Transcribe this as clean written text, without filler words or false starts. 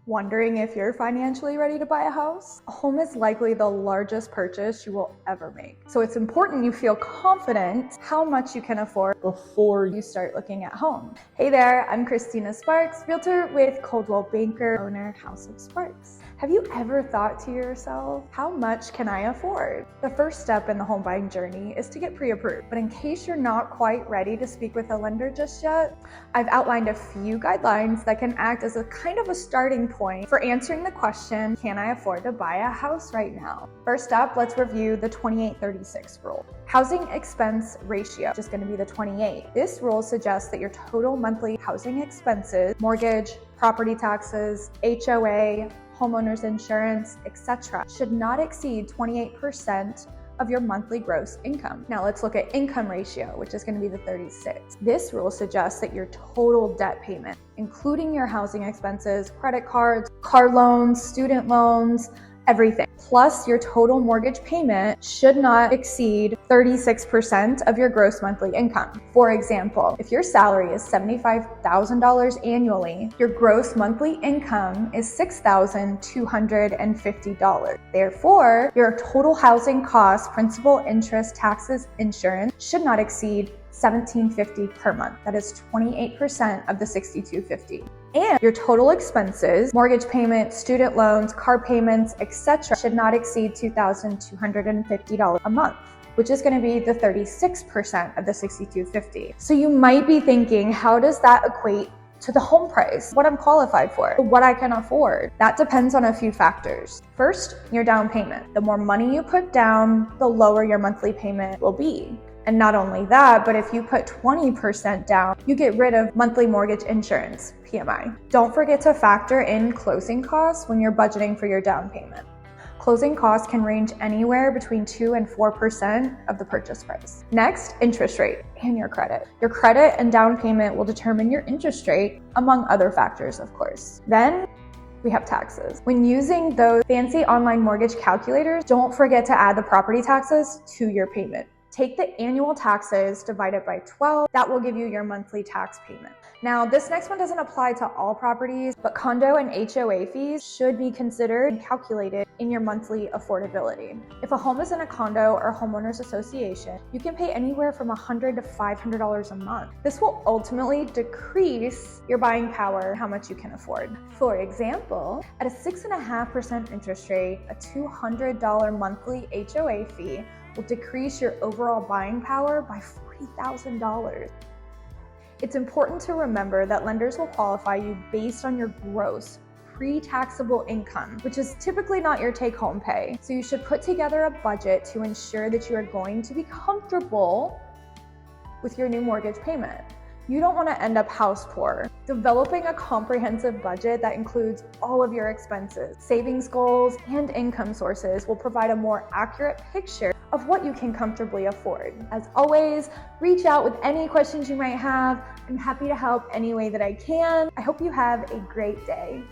Wondering if you're financially ready to buy a house? A home is likely the largest purchase you will ever make. So it's important you feel confident how much you can afford before you start looking at homes. Hey there, I'm Christina Sparks, realtor with Coldwell Banker, owner House of Sparks. Have you ever thought to yourself, how much can I afford? The first step in the home buying journey is to get pre-approved. But in case you're not quite ready to speak with a lender just yet, I've outlined a few guidelines that can act as a kind of a starting point for answering the question, can I afford to buy a house right now? First up, let's review the 28-36 rule. Housing expense ratio, which is going to be the 28. This rule suggests that your total monthly housing expenses, mortgage, property taxes, HOA, homeowners insurance, etc., should not exceed 28% of your monthly gross income. Now let's look at income ratio, which is going to be the 36. This rule suggests that your total debt payment, including your housing expenses, credit cards, car loans, student loans, everything, plus your total mortgage payment should not exceed 36% of your gross monthly income. For example, if your salary is $75,000 annually, your gross monthly income is $6,250. Therefore, your total housing costs, principal, interest, taxes, insurance should not exceed $1,750 per month. That is 28% of the $6,250. And your total expenses, mortgage payment, student loans, car payments, etc., should not exceed $2,250 a month, which is going to be the 36% of the $6,250. So you might be thinking, how does that equate to the home price, what I'm qualified for, what I can afford? That depends on a few factors. First, your down payment. The more money you put down, the lower your monthly payment will be. And not only that, but if you put 20% down, you get rid of monthly mortgage insurance, PMI. Don't forget to factor in closing costs when you're budgeting for your down payment. Closing costs can range anywhere between 2 and 4% of the purchase price. Next, interest rate and your credit. Your credit and down payment will determine your interest rate, among other factors, of course. Then we have taxes. When using those fancy online mortgage calculators, don't forget to add the property taxes to your payment. Take the annual taxes, divide it by 12. That will give you your monthly tax payment. Now, this next one doesn't apply to all properties, but condo and HOA fees should be considered and calculated in your monthly affordability. If a home is in a condo or homeowners association, you can pay anywhere from $100 to $500 a month. This will ultimately decrease your buying power, how much you can afford. For example, at a 6.5% interest rate, a $200 monthly HOA fee will decrease your overall buying power by $40,000. It's important to remember that lenders will qualify you based on your gross pre-taxable income, which is typically not your take-home pay. So you should put together a budget to ensure that you are going to be comfortable with your new mortgage payment. You don't want to end up house poor. Developing a comprehensive budget that includes all of your expenses, savings goals, and income sources will provide a more accurate picture of what you can comfortably afford. As always, reach out with any questions you might have. I'm happy to help any way that I can. I hope you have a great day.